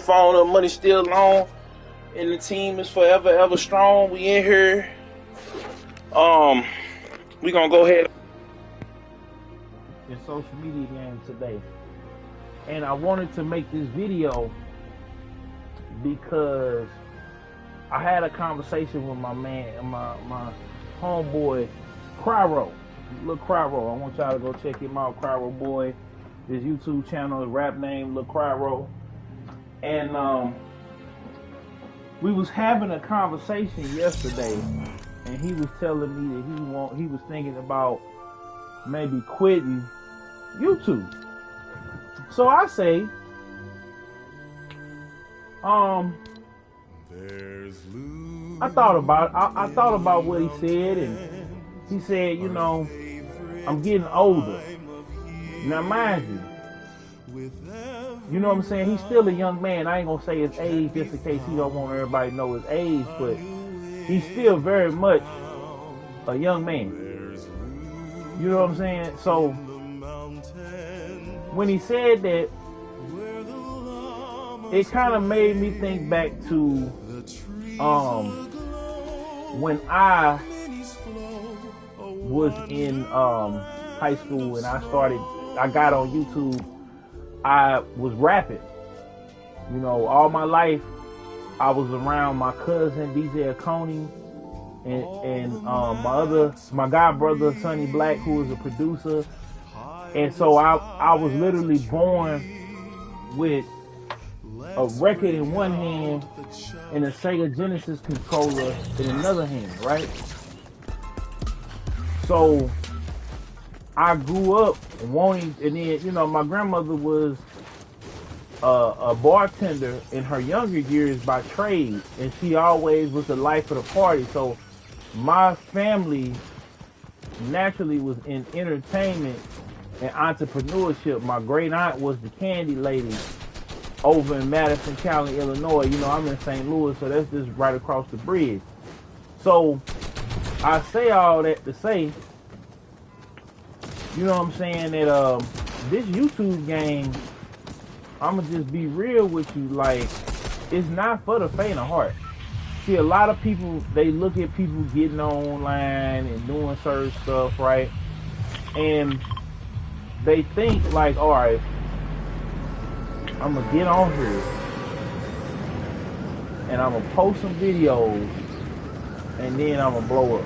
phone up, money still long, and the team is forever ever strong. We in here. We gonna go ahead in social media game today, and I wanted to make this video because I had a conversation with my man, my homeboy, Cryro, Lil Cryro. I want y'all to go check him out, Cryro Boy. His YouTube channel, his rap name, Lil Cryro. And we was having a conversation yesterday, and he was telling me that he was thinking about maybe quitting YouTube. So I say, I thought about what he said, and he said, you know, I'm getting older. Now mind you know what I'm saying? He's still a young man. I ain't gonna say his age just in case he don't want everybody to know his age, but he's still very much a young man. You know what I'm saying? So when he said that, it kind of made me think back to when I was in high school and I got on YouTube. I was rapping. You know, all my life I was around my cousin DJ Coney and my god brother Sonny Black, who was a producer. And so I was literally born with a record in one hand and a Sega Genesis controller in another hand, right? So I grew up wanting, and then, you know, my grandmother was a bartender in her younger years by trade, and she always was the life of the party. So my family naturally was in entertainment and entrepreneurship. My great aunt was the candy lady over in Madison County, Illinois. You know, I'm in St. Louis, so that's just right across the bridge. So I say all that to say, you know what I'm saying, that this YouTube game, I'ma just be real with you, like, it's not for the faint of heart. See, a lot of people, they look at people getting online and doing certain stuff, right? And they think like, all right, I'm gonna get on here and I'm gonna post some videos and then I'm gonna blow up.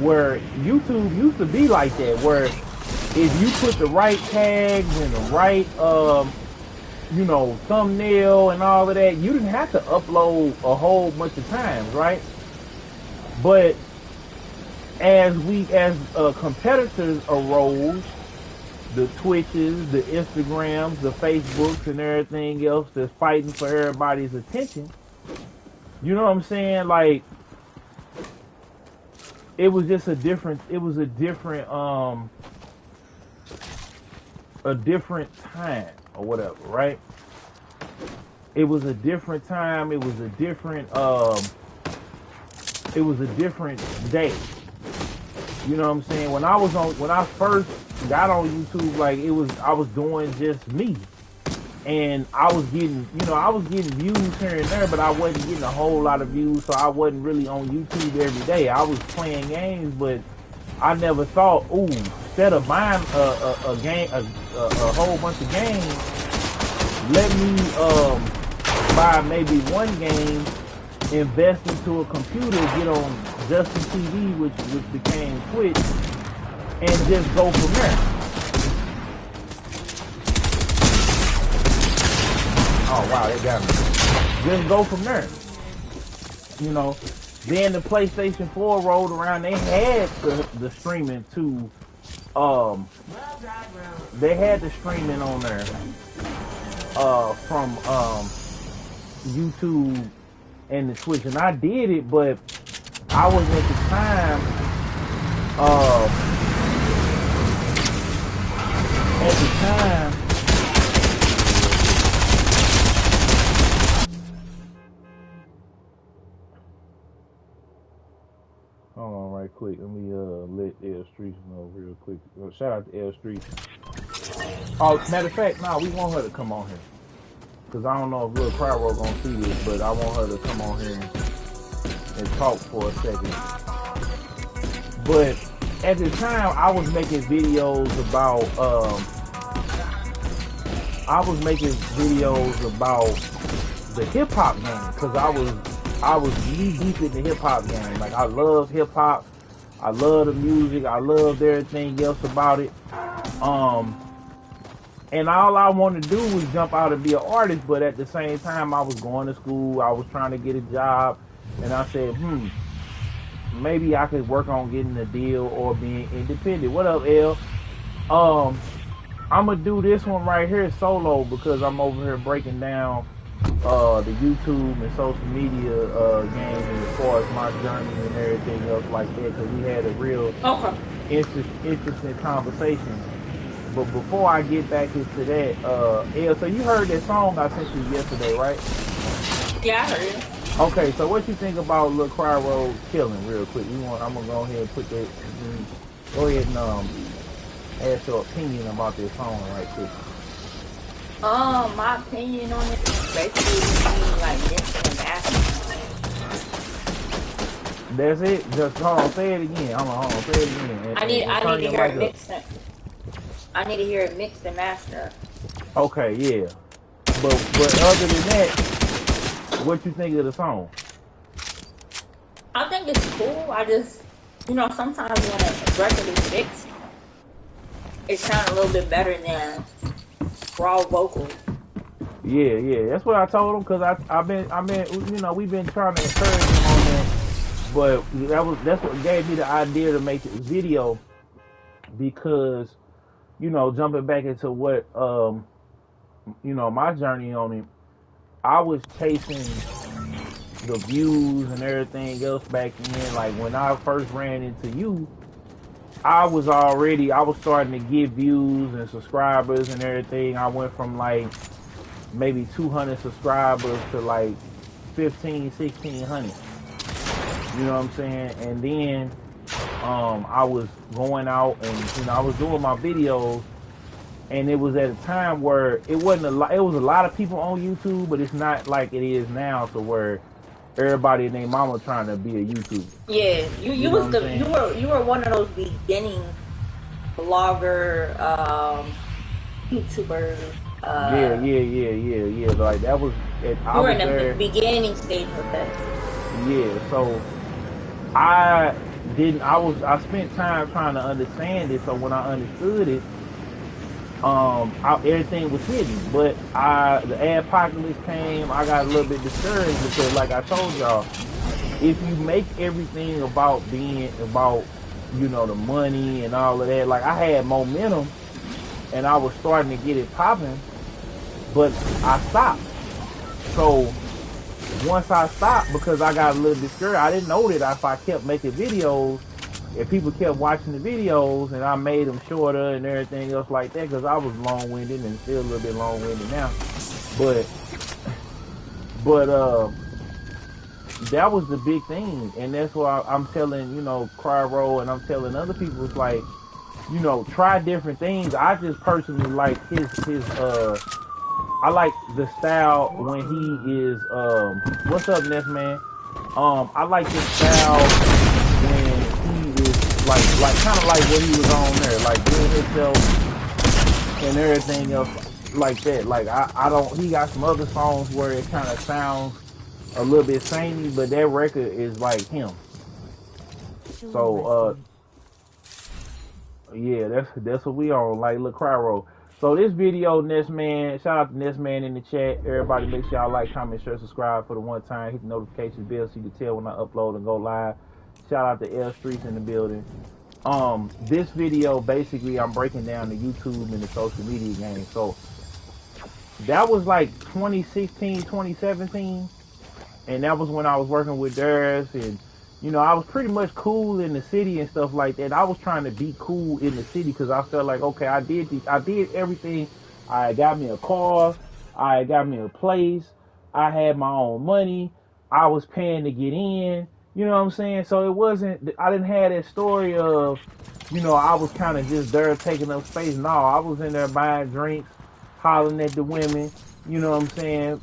Where YouTube used to be like that, where if you put the right tags and the right, you know, thumbnail and all of that, you didn't have to upload a whole bunch of times, right? But as competitors arose, the Twitches, the Instagrams, the Facebooks, and everything else that's fighting for everybody's attention, you know what I'm saying? Like, it was just a different time or whatever, right? It was a different time. It was a different day. You know what I'm saying? When I first got on YouTube, like, I was doing just me. And I was getting views here and there, but I wasn't getting a whole lot of views, so I wasn't really on YouTube every day. I was playing games, but I never thought, ooh, instead of buying a game, a whole bunch of games, let me buy maybe one game, invest into a computer, get on Justin TV, which became Twitch, and just go from there. Oh wow, they got me. Just go from there. You know, then the PlayStation 4 rolled around. They had the streaming too. They had the streaming on there from YouTube and the Twitch, and I did it, but I was at the time hold on right quick. Let me let L Streets know real quick. Shout out to L Streets. Oh, matter of fact, we want her to come on here. because I don't know if Lil Crowro gonna see this, but I want her to come on here and talk for a second. But at the time, I was making videos about the hip hop game, because I was knee deep in the hip hop game. Like, I love hip hop, I love the music, I loved everything else about it. And all I wanted to do was jump out and be an artist, but at the same time, I was going to school, I was trying to get a job, and I said, maybe I could work on getting a deal or being independent. What up, L? I'm gonna do this one right here solo, because I'm over here breaking down the YouTube and social media game as far as my journey and everything else like that, because we had a real interesting conversation. But before I get back into that, L, so you heard that song I sent you yesterday, right? Yeah, I heard it. Okay, so what you think about Lil Crowro killing, real quick? I'm gonna go ahead and put that. Go ahead and ask your opinion about this song right quick. My opinion on it is basically like mixing and mastering. That's it. Just hold on. Say it again. Hold on. Say it again. I need to hear it mixed. I need to hear it mixed and mastered. Okay, yeah. But other than that, what you think of the song? I think it's cool. I just, sometimes when a record is mixed, it sounds a little bit better than raw vocals. Yeah. That's what I told him, because I've been, we've been trying to encourage him on that. But that's what gave me the idea to make this video, because, jumping back into what, my journey on it, I was chasing the views and everything else back then. Like, when I first ran into you, I was starting to get views and subscribers and everything. I went from like maybe 200 subscribers to like 15, 1600. You know what I'm saying? And then I was going out and I was doing my videos, and it was at a time where it was a lot of people on YouTube, but it's not like it is now, to where everybody and their mama trying to be a YouTuber. Yeah, you were one of those beginning blogger, YouTubers. Yeah. Like, that was it. You were in the beginning stage of that. Yeah, so I spent time trying to understand it. So when I understood it, everything was hidden. But the apocalypse came. I got a little bit discouraged, because, like I told y'all, if you make everything about the money and all of that, like, I had momentum and I was starting to get it popping, but I stopped. So once I stopped, because I got a little discouraged, I didn't know that if I kept making videos, if people kept watching the videos and I made them shorter and everything else like that, because I was long-winded and still a little bit long-winded now, but that was the big thing. And that's why I'm telling, Cryo, and I'm telling other people, it's like, try different things. I just personally like his I like the style when he is what's up, Ness Man? I like the style when he is like kind of like what he was on there, like doing himself and everything else like that. Like, I don't, he got some other songs where it kind of sounds a little bit samey, but that record is like him. So yeah, that's what we on, like Lil Cryo. So this video, Ness Man, shout out to Ness Man in the chat. Everybody, make sure y'all like, comment, share, subscribe for the one time. Hit the notification bell so you can tell when I upload and go live. Shout out to L Streets in the building. This video, basically, I'm breaking down the YouTube and the social media game. So that was like 2016, 2017. And that was when I was working with Darius, and I was pretty much cool in the city and stuff like that. I was trying to be cool in the city, because I felt like, okay, I did everything. I got me a car, I got me a place, I had my own money, I was paying to get in, you know what I'm saying? So it wasn't, I didn't have that story of, I was kind of just there taking up space. No, I was in there buying drinks, hollering at the women, you know what I'm saying,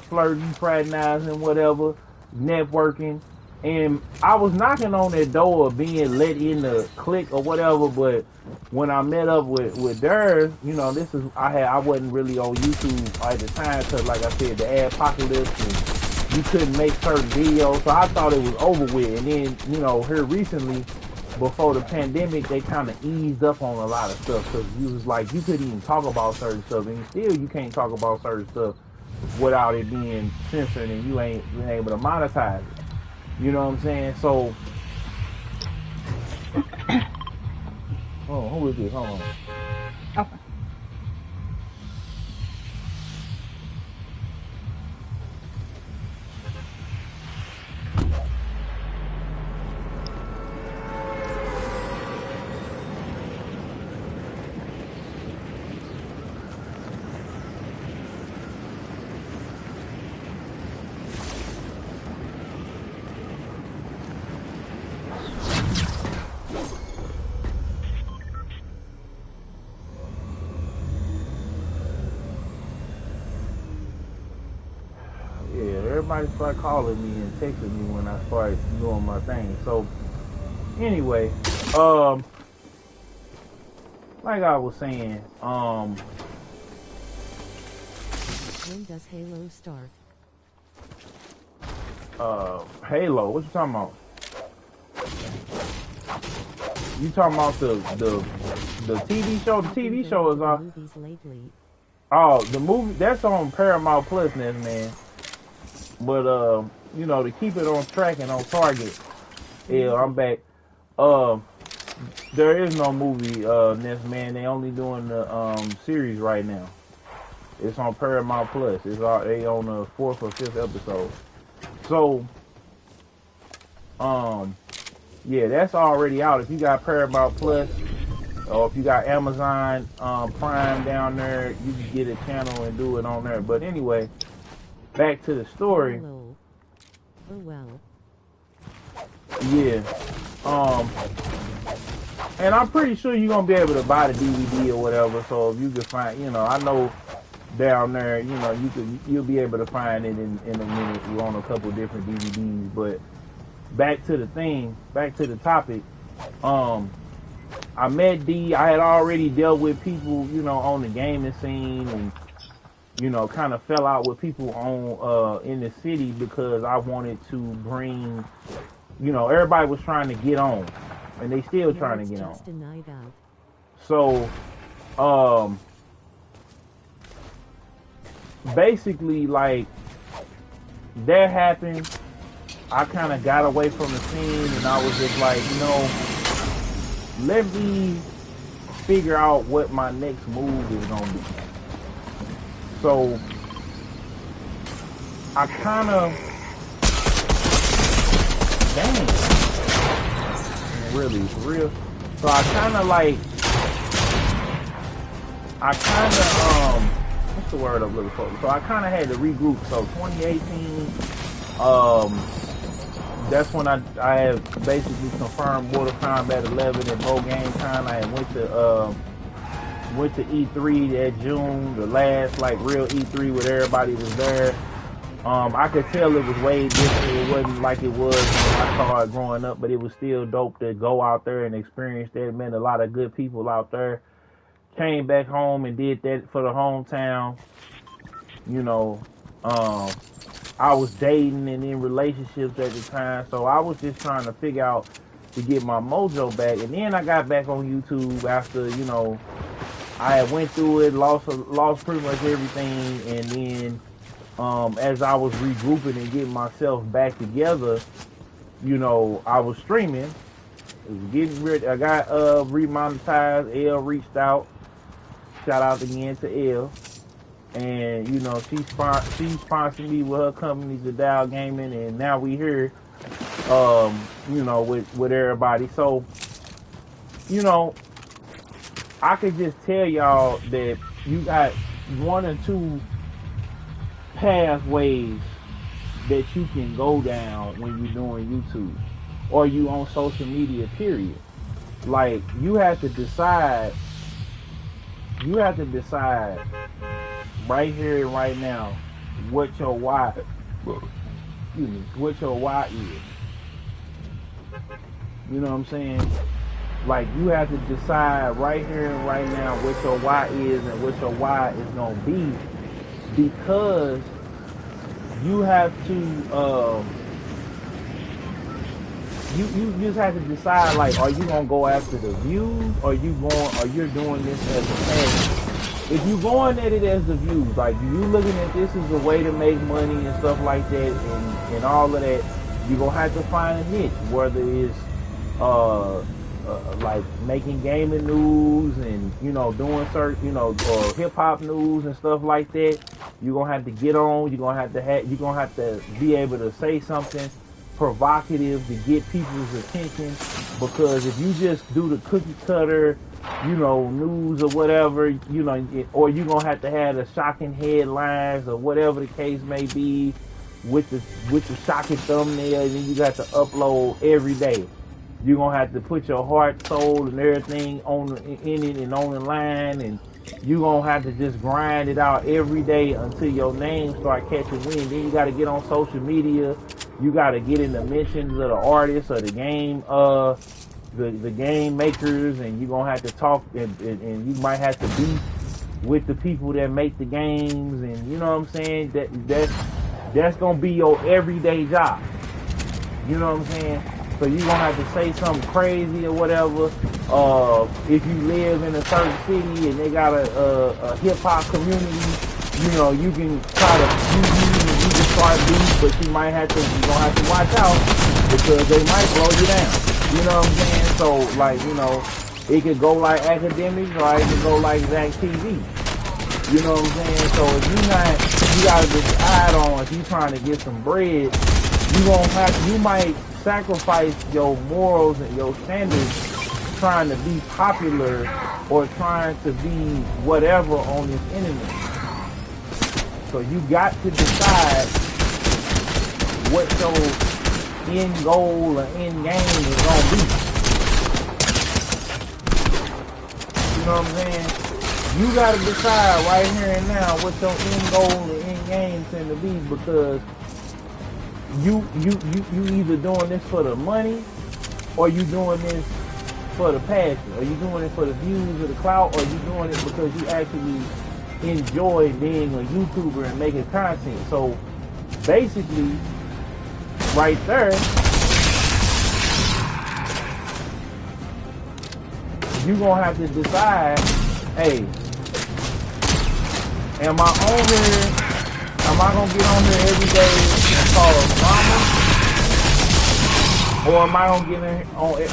flirting, fraternizing, whatever, networking. And I was knocking on that door of being let in the clique or whatever, but when I met up with Durs, you know, I wasn't really on YouTube at the time because, like I said, the adpocalypse and you couldn't make certain videos, so I thought it was over with. And then, you know, here recently, before the pandemic, they kind of eased up on a lot of stuff because you was like, you couldn't even talk about certain stuff, and still you can't talk about certain stuff without it being censored, and you ain't been able to monetize it. You know what I'm saying? So, oh, who is this? Hold on. Okay. Yeah, everybody started calling me and texting me when I started doing my thing. So, anyway, like I was saying, when does Halo start? Halo, what you talking about? You talking about the TV show? The TV show is on. Movies lately. Oh, the movie that's on Paramount Plus, man. But you know, to keep it on track and on target, yeah, I'm back. There is no movie, Ness, man. They only doing the series right now. It's on Paramount Plus. They on the 4th or 5th episode. So, yeah, that's already out. If you got Paramount Plus, or if you got Amazon Prime down there, you can get a channel and do it on there. But anyway, back to the story. Hello. Oh well. Yeah. And I'm pretty sure you're gonna be able to buy the DVD or whatever. So if you can find, you know, I know down there, you know, you'll be able to find it in a minute. We're on a couple different DVDs. But back to the topic. I met D. I had already dealt with people, you know, on the gaming scene, and you know, kind of fell out with people on in the city because I wanted to bring, you know, everybody was trying to get on, and they still trying to get on. Just a night out. So, basically, like, that happened. I kind of got away from the scene, and I was just like, you know, let me figure out what my next move is gonna be. So, I kind of, dang, really, for real. So I kind of like, what's the word I'm looking for? So I kind of had to regroup. So 2018, that's when I had basically confirmed Mortal Kombat 11 and Bo Game Time. I had went to E3 that June, the last like real E3 where everybody was there. I could tell it was way different. It wasn't like it was when I started growing up, but it was still dope to go out there and experience that. It meant a lot of good people out there. Came back home and did that for the hometown. You know, I was dating and in relationships at the time, so I was just trying to figure out to get my mojo back. And then I got back on YouTube after, you know, I had went through it, lost pretty much everything, and then as I was regrouping and getting myself back together, you know, I was streaming. It was getting rid. I got remonetized. L reached out. Shout out again to L. And you know, she sponsored me with her company, The Dial Gaming, and now we here. You know, with everybody. So, you know, I could just tell y'all that you got one or two pathways that you can go down when you're doing YouTube or you on social media, period. Like, you have to decide right here and right now what your why, excuse me, what your why is. You know what I'm saying? Like you have to decide right here and right now what your why is and what your why is gonna be, because you have to you just have to decide, like, are you gonna go after the views, or you're doing this as a passion. If you going at it as the views, like you looking at this as a way to make money and stuff like that, and all of that, you're gonna have to find a niche, whether it's like making gaming news and doing certain or hip hop news and stuff like that. You're gonna have to get on. You're gonna have to be able to say something provocative to get people's attention, because if you just do the cookie cutter news or whatever, or you're gonna have to have the shocking headlines or whatever the case may be with the shocking thumbnail, and then you got to upload every day. You're gonna have to put your heart, soul, and everything in it and on the line, and you're gonna have to just grind it out every day until your name start catching wind. Then you gotta get on social media. You gotta get in the mentions of the artists or the game the game makers, and you're gonna have to talk, and you might have to be with the people that make the games, and you know what I'm saying? That's gonna be your everyday job. You know what I'm saying? So you're gonna have to say something crazy or whatever. If you live in a certain city and they got a hip hop community, you can try to you can start beef, but you're gonna have to watch out, because they might blow you down. You know what I'm saying? So, like, it could go like academics, or it could go like Zach TV. You know what I'm saying? So if you gotta decide on, if you're trying to get some bread, you might sacrifice your morals and your standards trying to be popular or trying to be whatever on this internet. So you got to decide what your end goal or end game is gonna be. You know what I'm saying? You gotta decide right here and now what your end goal or end game is going to be, because you either doing this for the money, or you doing this for the passion, or you doing it for the views or the clout, or you doing it because you actually enjoy being a YouTuber and making content. So basically, right there, you're gonna have to decide, hey, am I gonna get on here every day and call a mama? Or am I gonna get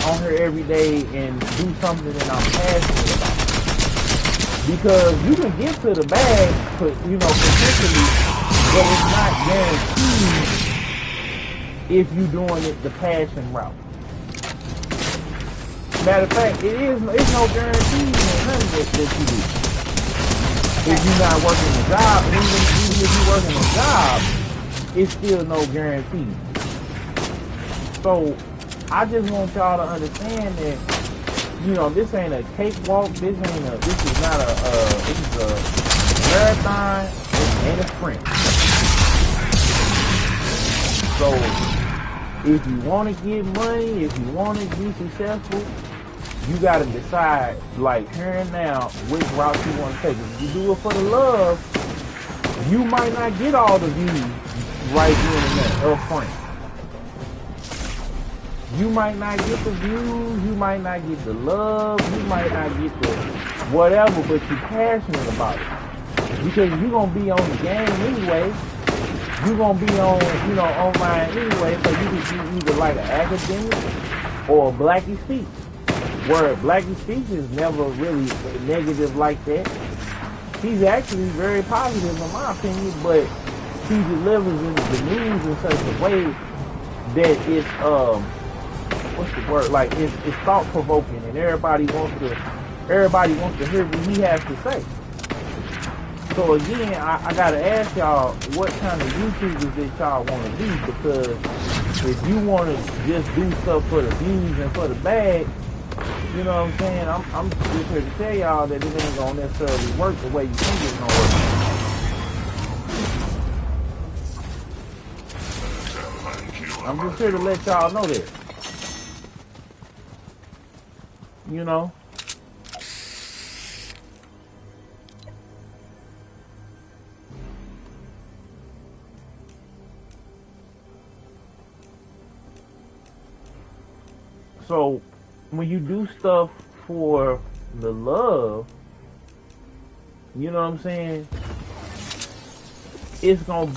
on here every day and do something that I'm passionate about? Because you can get to the bag, potentially, but it's not guaranteed if you're doing it the passion route. Matter of fact, it's no guarantee in none of this that you do. If you're not working a job, and even if you're working a job, it's still no guarantee. So I just want y'all to understand that, this ain't a cakewalk. This is not this is a marathon and a sprint. So if you want to get money, if you want to be successful, you got to decide, like, here and now, which route you want to take. If you do it for the love, you might not get all the views right then and there, up front. You might not get the views, you might not get the love, you might not get the whatever, but you're passionate about it. Because you're going to be on the game anyway. You're going to be on, online anyway, so you can be either like an academic or a Blackie Speaks. Where Blackie Speaks is never really negative like that. He's actually very positive in my opinion, but he delivers the news in such a way that it's, what's the word? Like, it's thought provoking, and everybody wants to hear what he has to say. So again, I gotta ask y'all, what kind of YouTubers that y'all want to be? Because if you want to just do stuff for the views and for the bag, you know what I'm saying? I'm just here to tell y'all that it ain't gonna necessarily work the way you think it's gonna work. I'm just here to let y'all know that. You know. So when you do stuff for the love, you know what I'm saying? It's gonna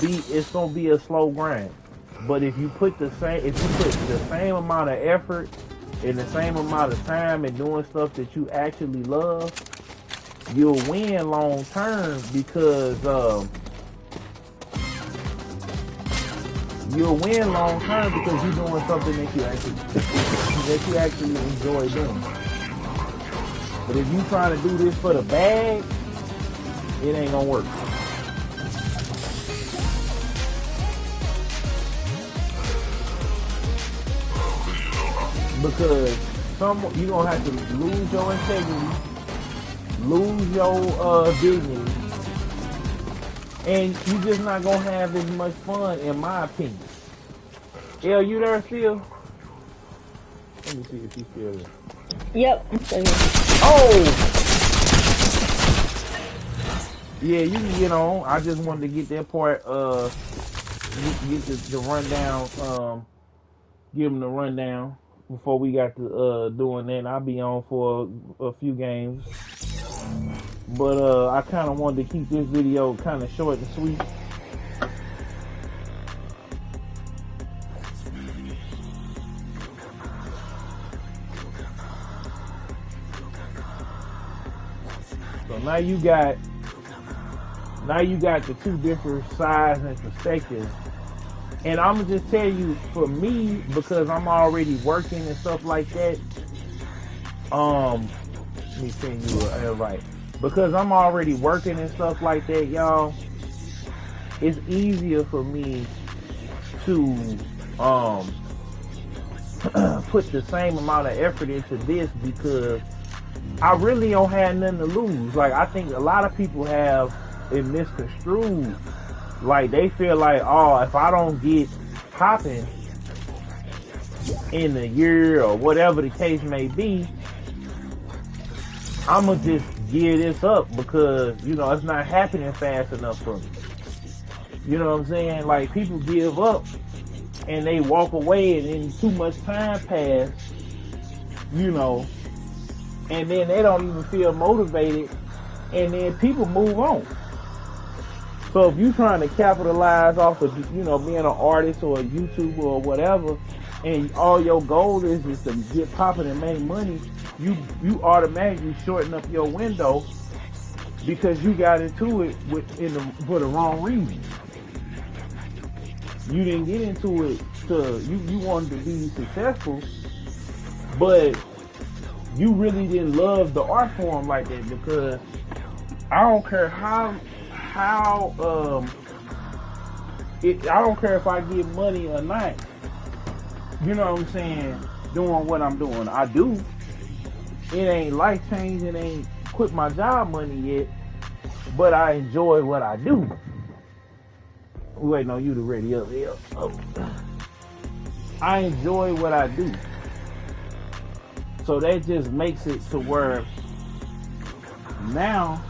be a slow grind. But if you put the same amount of effort and the same amount of time in doing stuff that you actually love, you'll win long term because you'll win long term because you're doing something that you actually enjoy doing. But if you trying to do this for the bag, it ain't gonna work. Because you gonna have to lose your integrity, lose your dignity, and you just not gonna have as much fun, in my opinion. L, you there still? Let me see if he's still there. Yep, I'm still here. Oh! Yeah, you can get on. I just wanted to get that part, get the rundown, give them the rundown before we got to doing that. I'll be on for a few games. But I kind of wanted to keep this video kind of short and sweet. So now you got the two different sides and perspectives. And I'm gonna just tell you, for me, because I'm already working and stuff like that, let me send you a invite. Because I'm already working and stuff like that, y'all, it's easier for me to put the same amount of effort into this because I really don't have nothing to lose. Like, I think a lot of people have it misconstrued. Like, they feel like, oh, if I don't get popping in a year or whatever the case may be, I'ma just give this up because, you know, it's not happening fast enough for me. You know what I'm saying? Like, people give up and they walk away and then too much time pass, you know, and then they don't even feel motivated, and then people move on. So if you're trying to capitalize off of, you know, being an artist or a YouTuber or whatever, and all your goal is to get popping and make money, you automatically shorten up your window because you got into it for the wrong reason. You didn't get into it you wanted to be successful, but you really didn't love the art form like that, because I don't care I don't care if I get money or not. You know what I'm saying? Doing what I'm doing, I do. It ain't life changing, ain't quit my job money yet, but I enjoy what I do. We waiting on you to ready up here. Oh. I enjoy what I do. So that just makes it to where now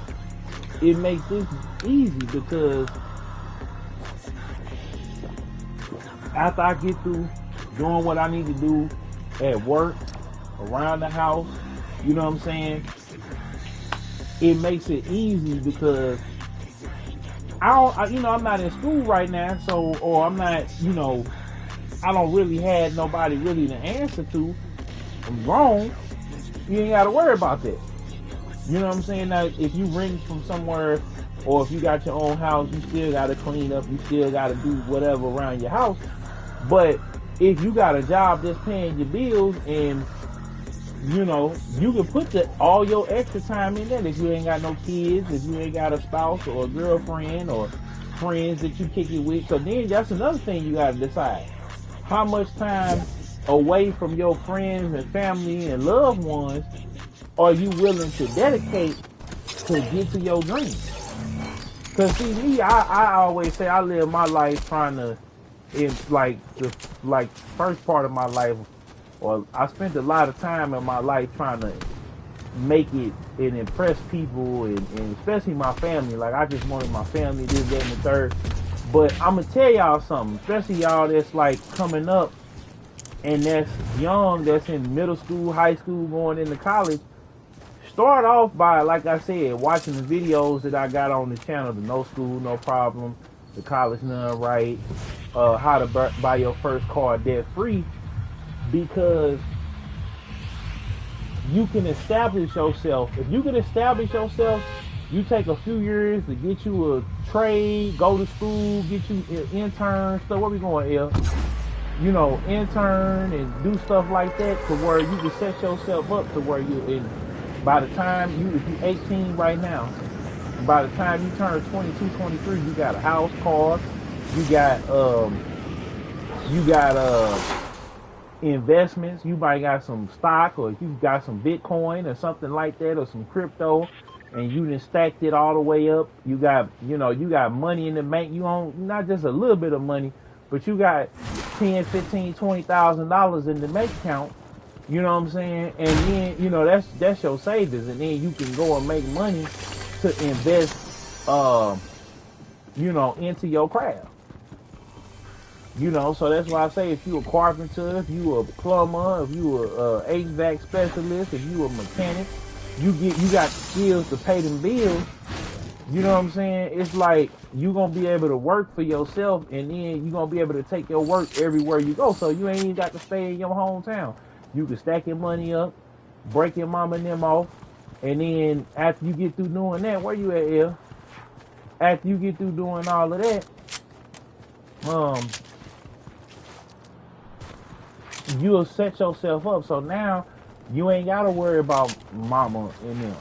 it makes this easy, because after I get through doing what I need to do at work, around the house, you know what I'm saying? It makes it easy because I'm not in school right now, so, or I'm not, you know, I don't really have nobody really to answer to. I'm grown. You ain't got to worry about that. You know what I'm saying? Now, if you rent from somewhere, or if you got your own house, you still got to clean up. You still got to do whatever around your house. But if you got a job that's paying your bills, and, you know, you can put all your extra time in that. If you ain't got no kids, if you ain't got a spouse or a girlfriend or friends that you kick it with. So then that's another thing you got to decide. How much time away from your friends and family and loved ones are you willing to dedicate to get to your dreams? Because see, me, I always say I live my life trying to in like the first part of my life, or I spent a lot of time in my life trying to make it and impress people, and especially my family. Like I just wanted my family, this, that, and the third. But I'm gonna tell y'all something, especially y'all that's like coming up and that's young, that's in middle school, high school, going into college. Start off by, like I said, watching the videos that I got on the channel, the No School, No Problem, the College None Right, how to buy your first car debt free, because you can establish yourself. If you can establish yourself, you take a few years to get you a trade, go to school, get you an intern, stuff. Where we going, L? You know, intern and do stuff like that to where you can set yourself up to where you in. By the time if you're 18 right now, by the time you turn 22, 23, you got a house, car, you got investments, you might got some stock, or you got some Bitcoin or something like that, or some crypto, and you done stacked it all the way up. You got, you got money in the bank. You own not just a little bit of money, but you got 10, 15, $20,000 in the bank account. You know what I'm saying? And then, that's your savings, and then you can go and make money to invest, into your craft. So that's why I say, if you a carpenter, if you a plumber, if you a HVAC specialist, if you a mechanic, you got skills to pay them bills. You know what I'm saying? It's like you gonna be able to work for yourself, and then you gonna be able to take your work everywhere you go. So you ain't even got to stay in your hometown. You can stack your money up, break your mama and them off, and then after you get through doing that, where you at, L? After you get through doing all of that, you'll set yourself up. So now you ain't gotta worry about mama and them,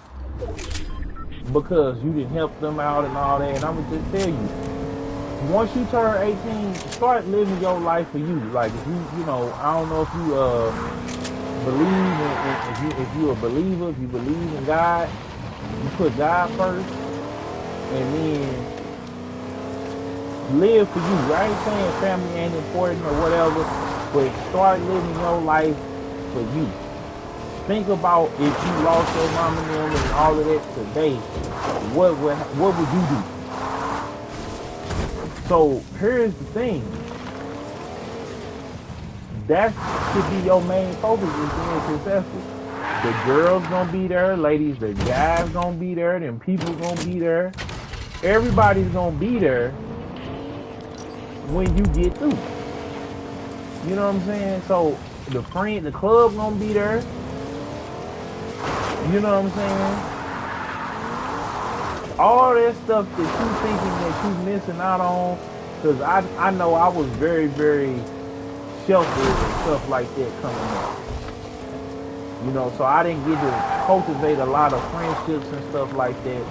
because you didn't help them out and all that. And I'm gonna just tell you, once you turn 18, start living your life for you. Like if you I don't know if you believe if you a believer, if you believe in God, you put God first, and then live for you. I ain't saying family ain't important or whatever, but start living your life for you. Think about if you lost your mom and them and all of that today, what would you do? So here's the thing. That should be your main focus, is being successful. The girls gonna be there, ladies, the guys gonna be there, them people gonna be there. Everybody's gonna be there when you get through. You know what I'm saying? So the club gonna be there. You know what I'm saying? All that stuff that you thinking that you missing out on, because I know I was very, very sheltered and stuff like that coming up. So I didn't get to cultivate a lot of friendships and stuff like that,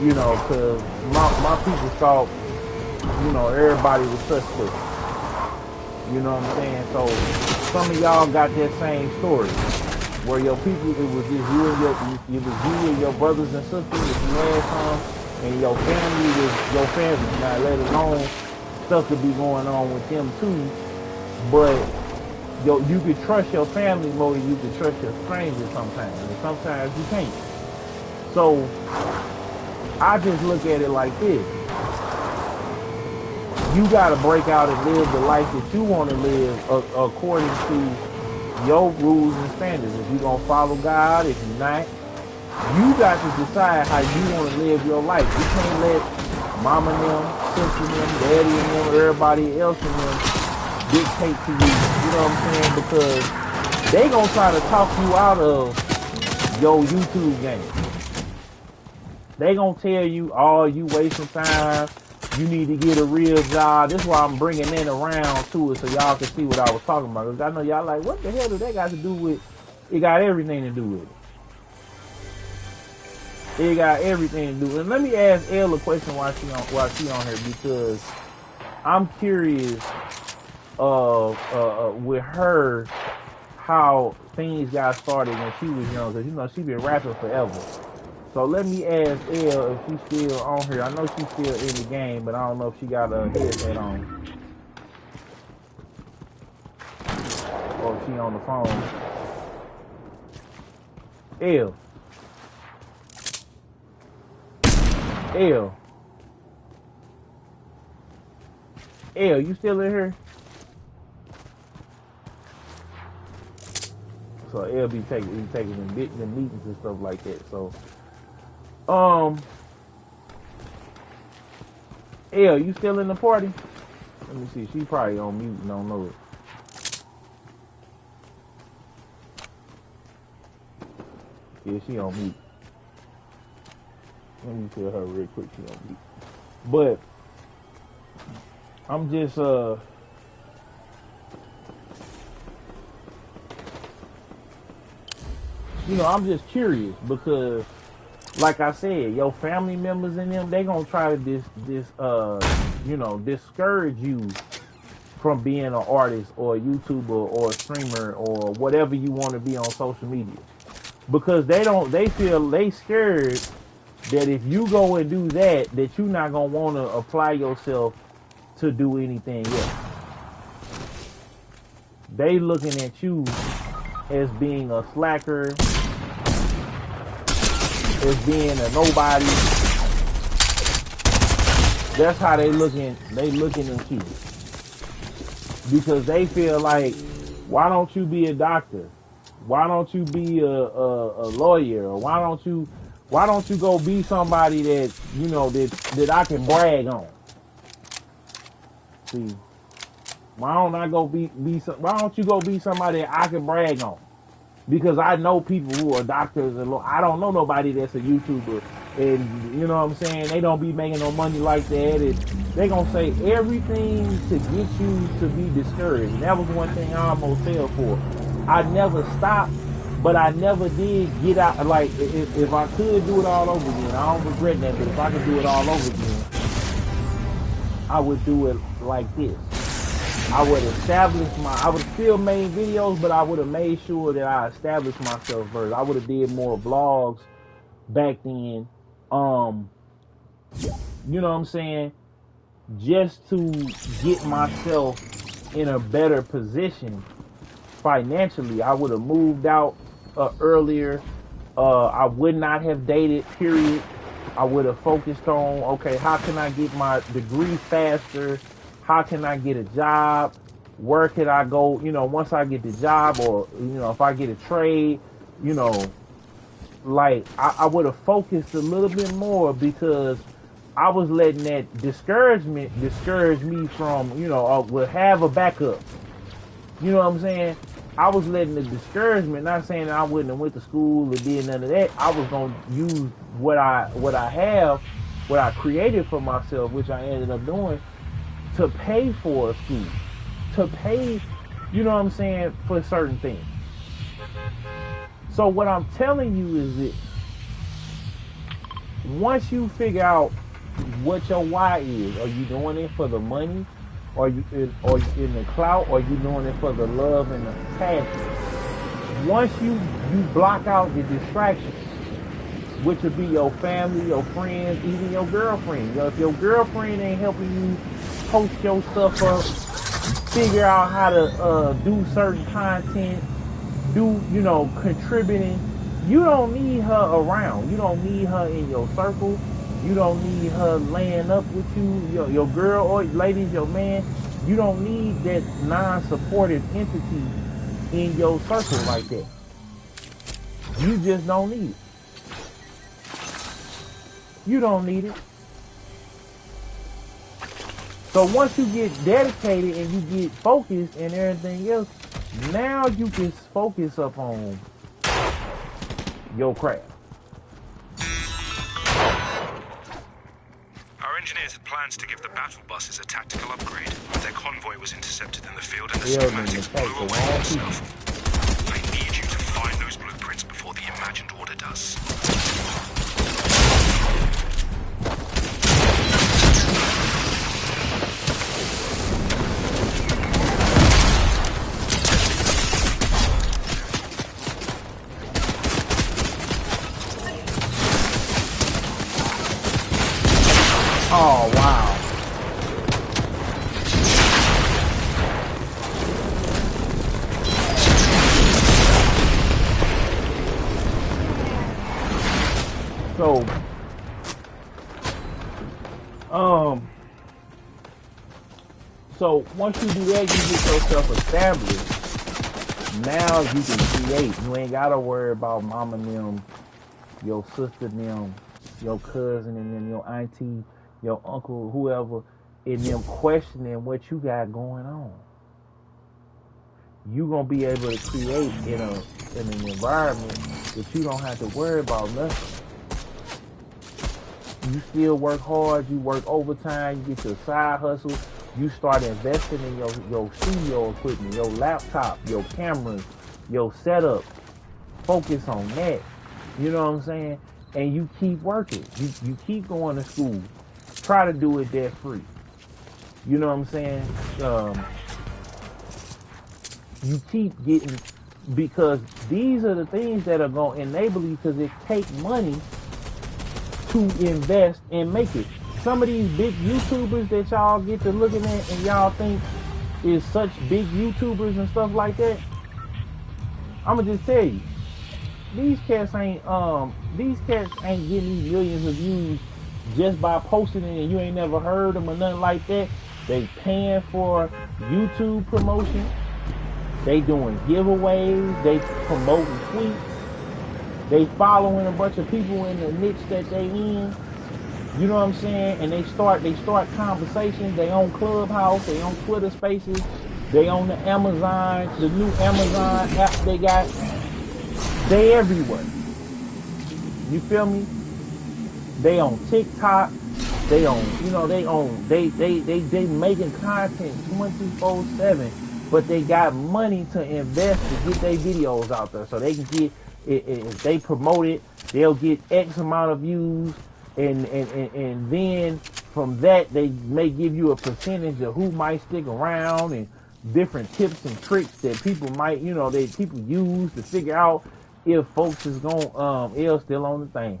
because my people thought, everybody was suspect. You know what I'm saying? So some of y'all got that same story, where your people, it was just you and your brothers and sisters if you had some, and your family was your family. Now let alone stuff to be going on with them too. But you could trust your family more than you could trust your strangers sometimes, and sometimes you can't. So I just look at it like this. You gotta break out and live the life that you want to live according to your rules and standards. If you're gonna follow God, if you're not, you got to decide how you want to live your life. You can't let mama and them, sister and them, daddy and them, everybody else and them dictate to you. You know what I'm saying? Because they gonna try to talk you out of your YouTube game. They gonna tell you, oh, you wasting time. You need to get a real job. This is why I'm bringing that around to it, so y'all can see what I was talking about. Because I know y'all like, what the hell do that got to do with? It got everything to do with it. It got everything to do with it. And let me ask Elle a question while she on here, because I'm curious with her how things got started when she was young. Because she been rapping forever. So let me ask Elle if she's still on here. I know she's still in the game, but I don't know if she got a headset on. she on the phone. L. L. L, you still in here? So L be taking them meetings and stuff like that. So, L, you still in the party? Let me see. She probably on mute and don't know it. Yeah, she on mute. Let me tell her real quick she on mute. But I'm just I'm just curious because, like I said, your family members and them, they gonna try to discourage you from being an artist or a YouTuber or a streamer or whatever you want to be on social media, because they scared that if you go and do that you're not gonna want to apply yourself to do anything else. They looking at you as being a slacker, as being a nobody. That's how they looking at you. Because they feel like, why don't you be a doctor? Why don't you be a lawyer? Or why don't you go be somebody that, that I can brag on? See, why don't you go be somebody that I can brag on? Because I know people who are doctors and I don't know nobody that's a YouTuber, and you know what I'm saying, they don't be making no money like that, and they gonna say everything to get you to be discouraged. And that was one thing I almost fell for. I never stopped, but I never did get out. Like, if I could do it all over again, I don't regret that, but if I could do it all over again, I would do it like this. I would have still made videos, but I would have made sure that I established myself first. I would have did more vlogs back then. You know what I'm saying? Just to get myself in a better position financially. I would have moved out earlier. I would not have dated, period. I would have focused on, okay, how can I get my degree faster? How can I get a job? Where could I go, once I get the job, or, if I get a trade, like I would have focused a little bit more, because I was letting that discouragement discourage me from, would have a backup. You know what I'm saying? I was letting the discouragement, not saying that I wouldn't have went to school or did none of that. I was going to use what I created for myself, which I ended up doing, to pay for a school, to pay, for certain things. So what I'm telling you is that once you figure out what your why is, are you doing it for the money, or you in the clout, or you doing it for the love and the passion? Once you block out the distractions, which would be your family, your friends, even your girlfriend. If your girlfriend ain't helping you post your stuff up, figure out how to do certain content, contributing, you don't need her around. You don't need her in your circle. You don't need her laying up with you, your girl, or ladies, your man. You don't need that non-supportive entity in your circle like that. You just don't need it. You don't need it. So once you get dedicated and you get focused and everything else, now you can focus up on your craft. Our engineers had plans to give the battle buses a tactical upgrade, but their convoy was intercepted in the field and the schematics blew away by itself. I need you to find those blueprints before the imagined order does. Oh, wow. So once you do that, you get yourself established. Now you can create. You ain't gotta worry about mama and them, your sister and them, your cousin and them, your auntie, your uncle, whoever, and them questioning what you got going on. You gonna be able to create in an environment that you don't have to worry about nothing. You still work hard, you work overtime, you get your side hustle, you start investing in your studio equipment, your laptop, your cameras, your setup. Focus on that. You know what I'm saying? And you keep working. You keep going to school. Try to do it debt free. You know what I'm saying? You keep getting, because these are the things that are going to enable you, because it takes money to invest and make it. Some of these big YouTubers that y'all get to looking at and y'all think is such big YouTubers and stuff like that, I'ma just tell you, these cats ain't getting these millions of views just by posting it, and you ain't never heard them or nothing like that. They paying for YouTube promotion. They doing giveaways. They promoting tweets. They following a bunch of people in the niche that they in. You know what I'm saying? And they start conversations. They on Clubhouse. They on Twitter Spaces. They on the Amazon, the new Amazon app they got. They everywhere. You feel me? They on TikTok. They on, they making content 24/7, but they got money to invest to get their videos out there, so they can get it. If they promote it, they'll get X amount of views, and then from that they may give you a percentage of who might stick around, and different tips and tricks that people might, people use to figure out if folks is gonna L still on the thing.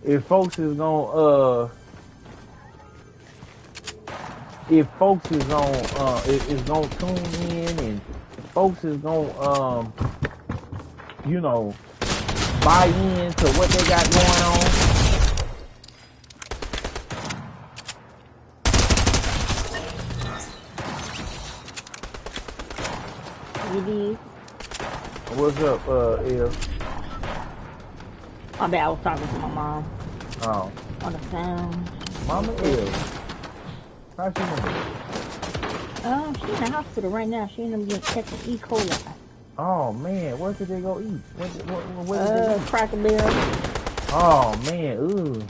If folks is gonna is gonna tune in, and folks is gonna buy into what they got going on. What's up, El? My bad, I was talking to my mom. Oh. On the phone. Mama El. How's she doing? She's in the hospital right now. She ended up getting catching E. coli. Oh man, where did they go eat? Where did they eat? Cracker Barrel. Oh man, ooh.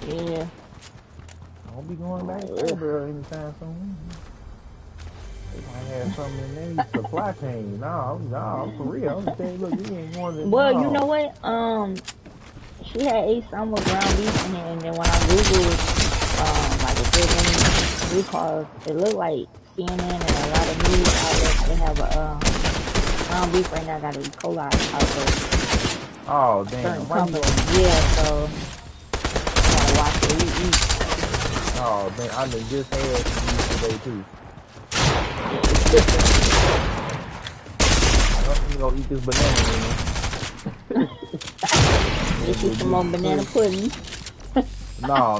Yeah. I won't be going back to Cracker Barrel anytime soon. They might have something in their supply chain. No, for real. I'm gonna tell you, look, you ain't going to. Well, you know what? She had ate some with ground beef in it, and then when I googled, like if there's any recalls, it looked like CNN and a lot of news outlets, they have a ground beef right now got an E. coli outbreak. Oh damn! Yeah, so gotta watch it. Eat. Oh man, I done just had some today too. I'm gonna eat this banana. Get you some more banana pudding. No,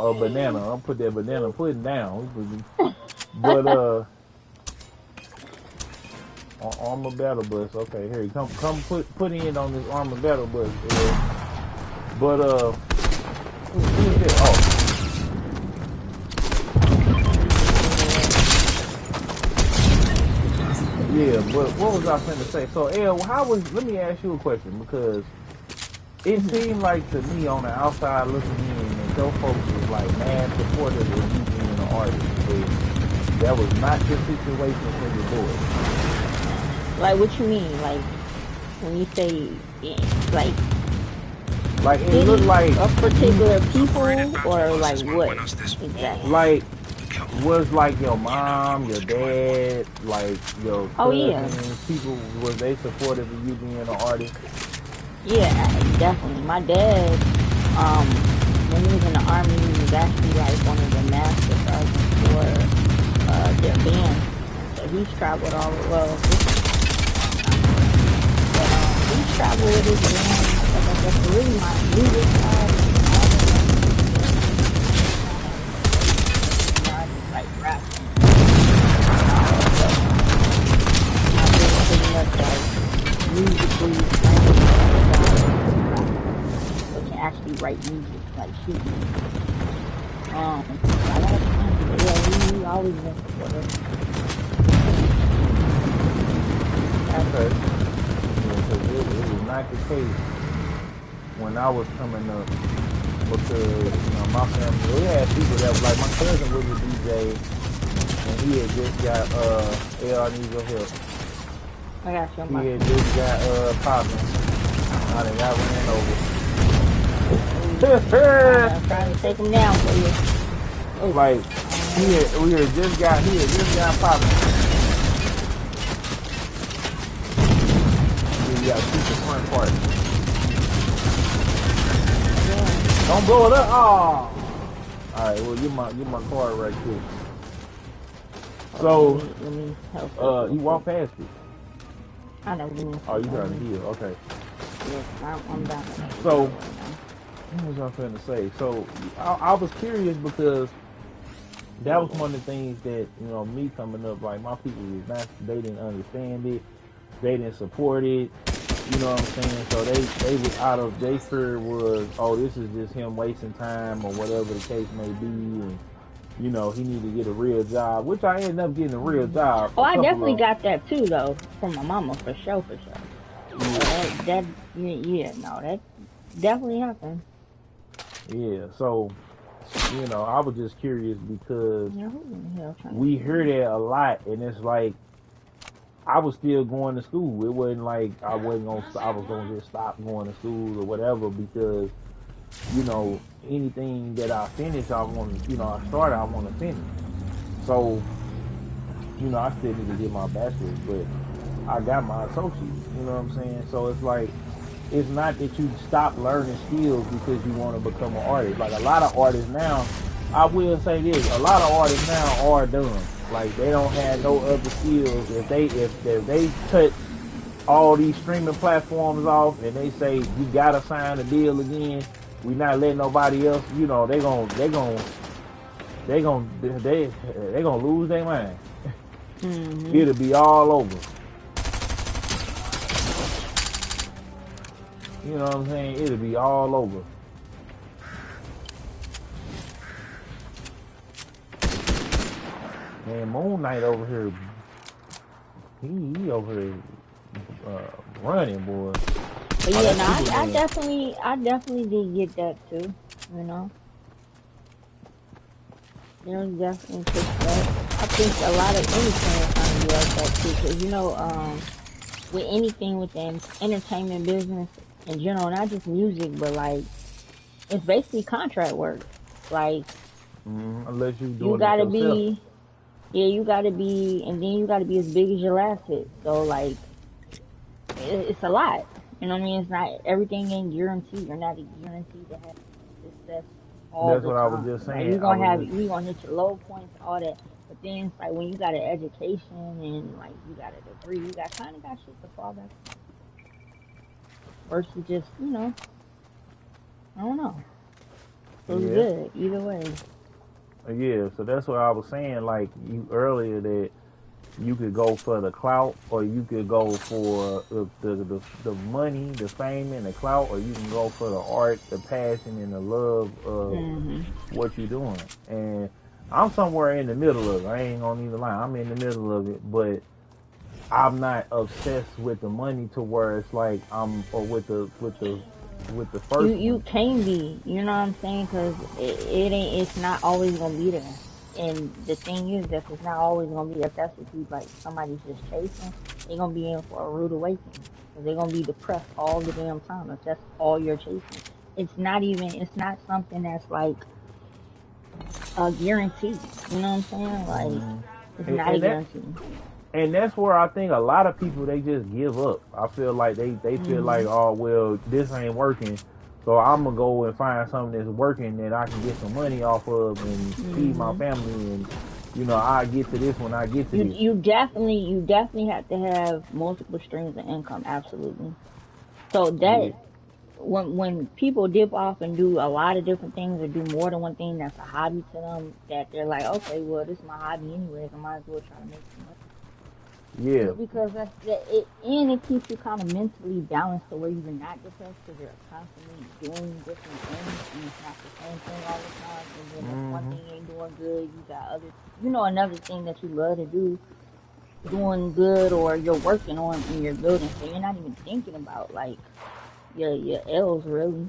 a banana. I'll put that banana pudding down. But armor battle bus. Okay, here you come put in on this armor battle bus. But who is this? Oh. Yeah, but what was I finna say? So, let me ask you a question, because it seemed like to me on the outside looking in that your folks was like mad supportive of you being an artist, but that was not the situation for your boy. Like, what you mean? Like, when you say, like it looked like a particular people, or like what exactly? Like, was like your mom, your dad, like your cousins, people, was they supportive of you being an artist? Yeah, definitely. My dad, when he was in the army, he was actually like one of the master sergeants for their band. So he's traveled he's traveled with his band, stuff like That's really my music side. I just like rapping. I've been pretty much like musically trained but can actually write music, like shoot music. I got a friend, but yeah, we always been supportive. Okay. Yeah, 'cause it was not the case when I was coming up because, my family, we had people that was like, my cousin was a DJ and he had just got, I need your help. I got you, He my had just got, popping. I done got ran over. I'm trying to take him down for you. Oh, Like, he had just got popping. You got to keep the front part. Don't blow it up. Oh. Alright, well, get my card right quick. So, let me help you walk past it. I know. Oh, you trying to heal? Okay. Yes, I'm down. So, what was I finna say? So, I was curious because that was one of the things that, me coming up, like, my people they didn't understand it. They didn't support it. You know what I'm saying? So they was they fear was, oh, this is just him wasting time or whatever the case may be, and he need to get a real job, which I ended up getting a real job. Oh, I definitely got that too, though, from my mama, for sure. Yeah. That definitely happened. Yeah, so I was just curious because we hear that a lot, and it's like I was still going to school. It wasn't like I was gonna just stop going to school or whatever because anything that I finish, I want to I started, I want to finish. So I still need to get my bachelor's, but I got my associates. You know what I'm saying? So it's like it's not that you stop learning skills because you want to become an artist. Like a lot of artists now, I will say this: a lot of artists now are done. Like they don't have no other skills. If they cut all these streaming platforms off and they say you gotta sign a deal again, we not letting nobody else. They gonna lose their mind. Mm-hmm. It'll be all over. You know what I'm saying? It'll be all over. Man, Moon Knight over here, he over here running, boy. But yeah, no, I definitely did get that too. Definitely push that. I think a lot of anything is trying to be like that too, because with anything within entertainment business in general, not just music, but like it's basically contract work. Like unless you you gotta be, you gotta be, and then you gotta be as big as your last hit. So like it's a lot. You know what I mean? It's not everything ain't guaranteed. You're not guaranteed to have success all That's the what time. I was just saying. Like, you gonna hit your low points, all that. But then it's like when you got an education and like you got a degree, you kind of got shit to fall back on. Versus just I don't know. It was good either way. Yeah, so that's what I was saying. Like you earlier that you could go for the clout, or you could go for the money, the fame, and the clout, or you can go for the art, the passion, and the love of what you're doing. And I'm somewhere in the middle of it. I ain't gonna even lie. I'm in the middle of it, but I'm not obsessed with the money to where it's like with the first. You can be, you know what I'm saying? Because it's not always gonna be there. And the thing is that it's not always gonna be. If that's what you like, somebody's just chasing, they're gonna be in for a rude awakening. Because they're gonna be depressed all the damn time if that's all you're chasing. It's not something that's like a guarantee. You know what I'm saying? Like it's not a guarantee. And that's where I think a lot of people, they just give up. I feel like they feel like, oh, well, this ain't working, so I'm going to go and find something that's working that I can get some money off of and feed my family, and, I get to this when I get to this. You definitely have to have multiple streams of income, absolutely. So when people dip off and do a lot of different things or do more than one thing that's a hobby to them, that they're like, okay, well, this is my hobby anyways, I might as well try to make some money. Yeah. It's because it, and it keeps you kind of mentally balanced to where you're not depressed because you're constantly doing different things and it's not the same thing all the time. And then if one Mm-hmm. thing ain't doing good, you got other, another thing that you love to do doing good, or you're working on in your building, so you're not even thinking about like your L's really.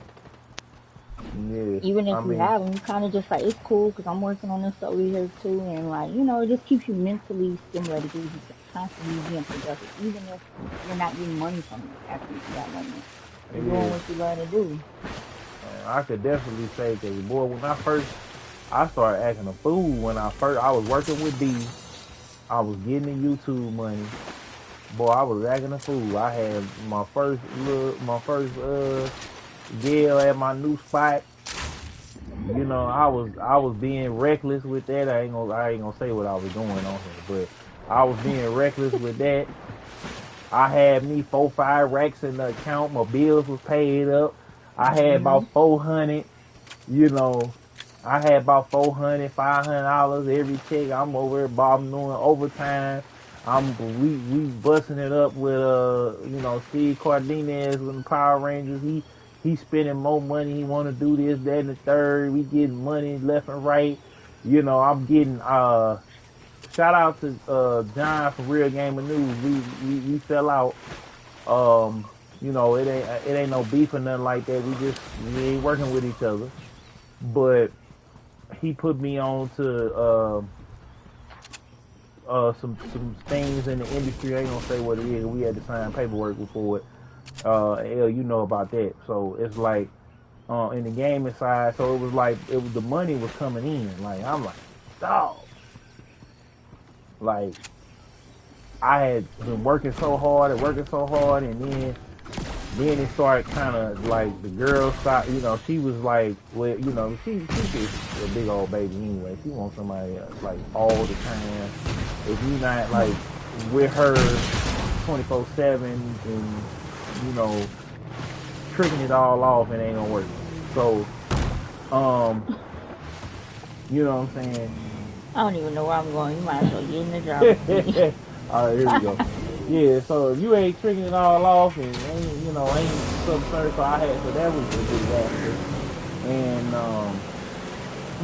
Yeah. Even I if you mean, have them, you kind of just like, it's cool because I'm working on this over here too, and like, it just keeps you mentally stimulated because you constantly being productive, even if you're not getting money from it at that moment. You're doing yeah. what you love to do. I could definitely say, cause boy, when I started acting a fool when I was working with D. I was getting the YouTube money. Boy, I was acting a fool. I had my first deal at my new spot. I was being reckless with that. I ain't gonna say what I was doing on here, but I was being reckless with that. I had me 4, 5 racks in the account. My bills was paid up. I had Hmm. about 400. You know, I had about 400, $500 every check. I'm over here, Bob, doing overtime. We busting it up with Steve Cardenas with the Power Rangers. He spending more money. He want to do this, that, and the third. We getting money left and right. I'm getting shout out to John from Real Gamer News. We fell out. It ain't no beef or nothing like that. We ain't working with each other. But he put me on to some things in the industry. I ain't gonna say what it is. We had to sign paperwork before it. Hell, you know about that. So it's like in the gaming side. So it was like the money was coming in. Like I'm like, dog. Like I had been working so hard and then it started kind of like the girl stopped. She was like, well, she's just a big old baby anyway. She wants somebody like all the time. If you not like with her 24/7 and you know tricking it all off, it ain't gonna work. So, um, you know what I'm saying? I don't even know where I'm going. You might as well get in the driver's seat. All right, here we go. Yeah, so if you ain't tricking it all off and ain't subserved, so that was a disaster. And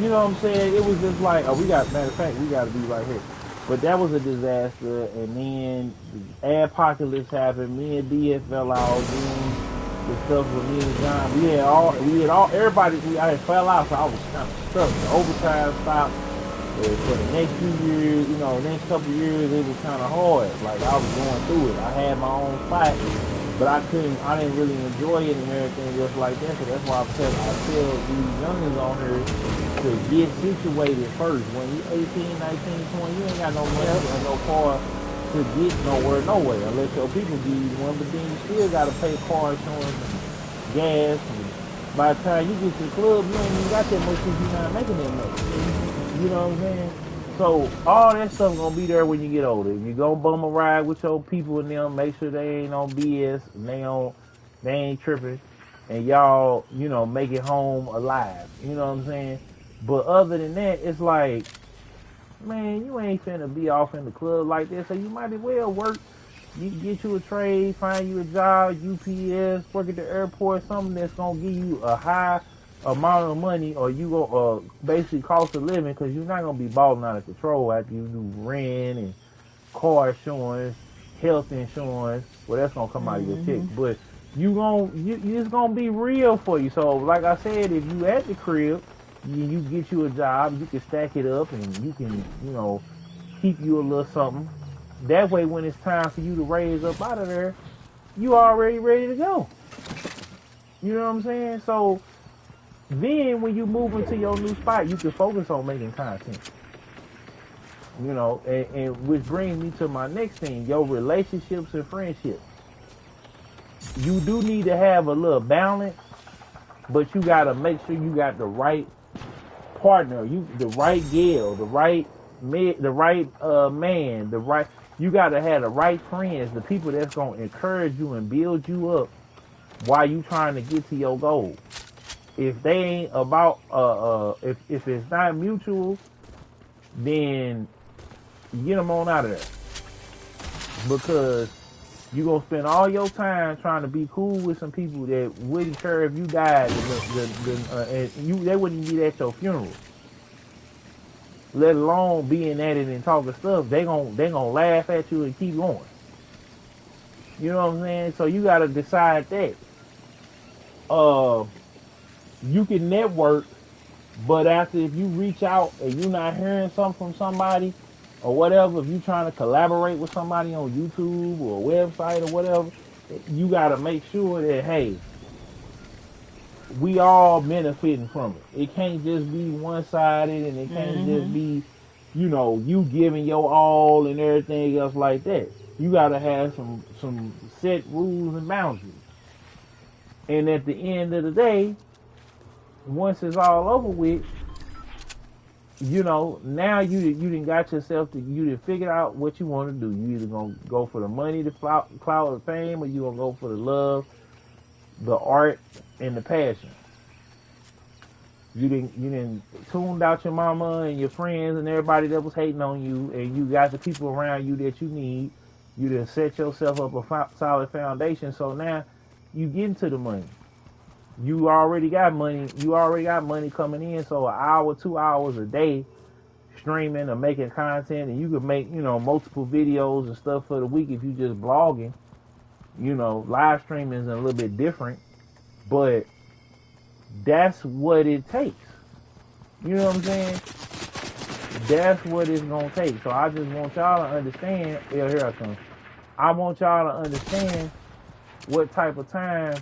you know what I'm saying? It was just like, matter of fact, we got to be right here. But that was a disaster. And then the apocalypse happened. Me and DF fell out. Then the stuff with me and John, I had fell out, so I was kind of stuck. The overtime stopped. For the next few years, next couple of years, it was kind of hard. Like I was going through it. I had my own spot, but I didn't really enjoy it and everything just like that. So that's why I tell these youngins on here to get situated first. When you 18, 19, 20, you ain't got no money or no car to get nowhere, unless your people give you one. But then you still got to pay car insurance and gas. And by the time you get to the club, you ain't even got that much because you're not making that much. You know what I'm saying? So all that stuff gonna be there when you get older. If you go bum a ride with your people and them, make sure they ain't on BS and they ain't tripping, and y'all, make it home alive. You know what I'm saying? But other than that, it's like, man, you ain't finna be off in the club like this, so you might as well work. You get you a trade, find you a job, UPS, work at the airport, something that's gonna give you a high amount of money, or you go basically cost of living, because you're not gonna be balling out of control after you do rent and car insurance, health insurance. Well, that's gonna come out of your check, Hmm. but it's gonna be real for you. So, like I said, if you at the crib, you get you a job, you can stack it up, and you can keep you a little something. That way, when it's time for you to raise up out of there, you already ready to go. You know what I'm saying? So then when you move into your new spot, you can focus on making content. And which brings me to my next thing, your relationships and friendships. You do need to have a little balance, but you gotta make sure you got the right partner, the right gal, the right man, you gotta have the right friends, the people that's gonna encourage you and build you up Why you trying to get to your goal? If they ain't about if it's not mutual, then get them on out of there, because you gonna spend all your time trying to be cool with some people that wouldn't care if you died, and they wouldn't even be at your funeral, let alone being at it and talking stuff. They gonna laugh at you and keep going. You know what I'm saying? So you gotta decide that. You can network, but after, if you reach out and you're not hearing something from somebody or whatever, if you're trying to collaborate with somebody on YouTube or a website or whatever, you got to make sure that, hey, we all benefiting from it. It can't just be one-sided, and it can't just be, you giving your all and everything else like that. You got to have some set rules and boundaries. And at the end of the day, once it's all over with, now you done got yourself you done figured out what you want to do. You either gonna go for the money, the clout, the fame, or you gonna go for the love, the art, and the passion. You didn't tuned out your mama and your friends and everybody that was hating on you, and you got the people around you that you need. You done set yourself up a solid foundation. So now you get into the money. You already got money. You already got money coming in. So an hour, 2 hours a day streaming or making content, and you could make, multiple videos and stuff for the week if you just blogging. Live streaming is a little bit different, but that's what it takes. You know what I'm saying? That's what it's gonna take. So I just want y'all to understand. Yeah, here I come. I want y'all to understand what type of time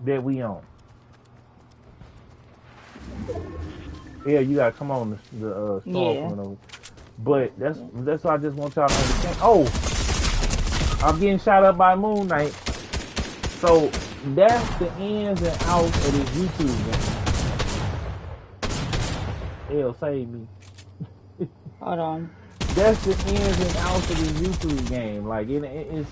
that we on. Yeah, you gotta come on the storm. But that's what I just want y'all to understand. Oh, I'm getting shot up by Moon Knight. So that's the ins and outs of this YouTube game. Hell, save me. Hold on. That's the ins and outs of this YouTube game. Like it's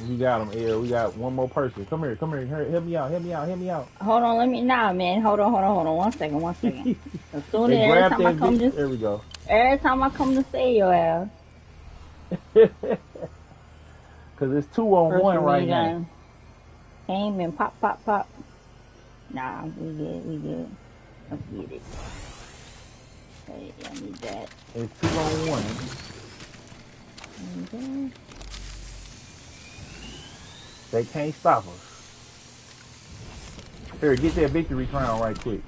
You got him, L. We got one more person. Come here. Help me out. Hold on, man. Hold on. One second. As soon as every time I come there we go. Every time I come to say your ass. Cause it's 2-on-1 right now. Aim and pop. Nah, we good. Let's get it. Hey, I need that. It's 2-on-1. Okay. They can't stop us. Here, get that victory crown right quick.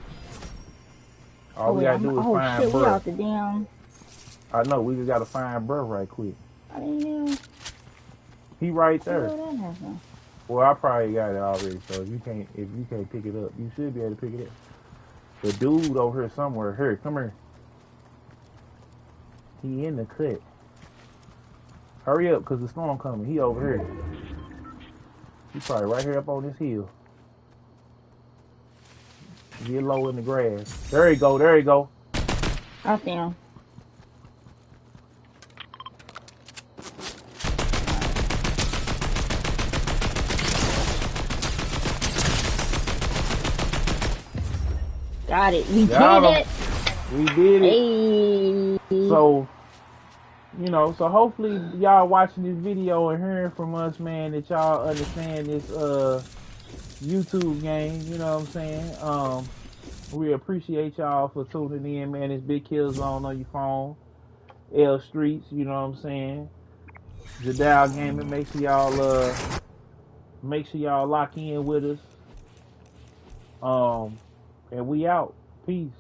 All we gotta do is find shit, we out the damn. I know, we just gotta find bruh right quick. I didn't know. He right there. Well, I probably got it already, so if you can't pick it up, you should be able to pick it up. The dude over here somewhere. Here, come here. He in the cut. Hurry up, cause the storm coming. He over here. He's probably right here up on this hill. Get low in the grass. There you go. I see him. Got it. We did it. Hey. So, so hopefully y'all watching this video and hearing from us, man, that y'all understand this YouTube game. You know what I'm saying? We appreciate y'all for tuning in, man. It's Big Kill Zone on your phone. L Streets, you know what I'm saying? Jadal Gaming. Make sure y'all lock in with us. And we out. Peace.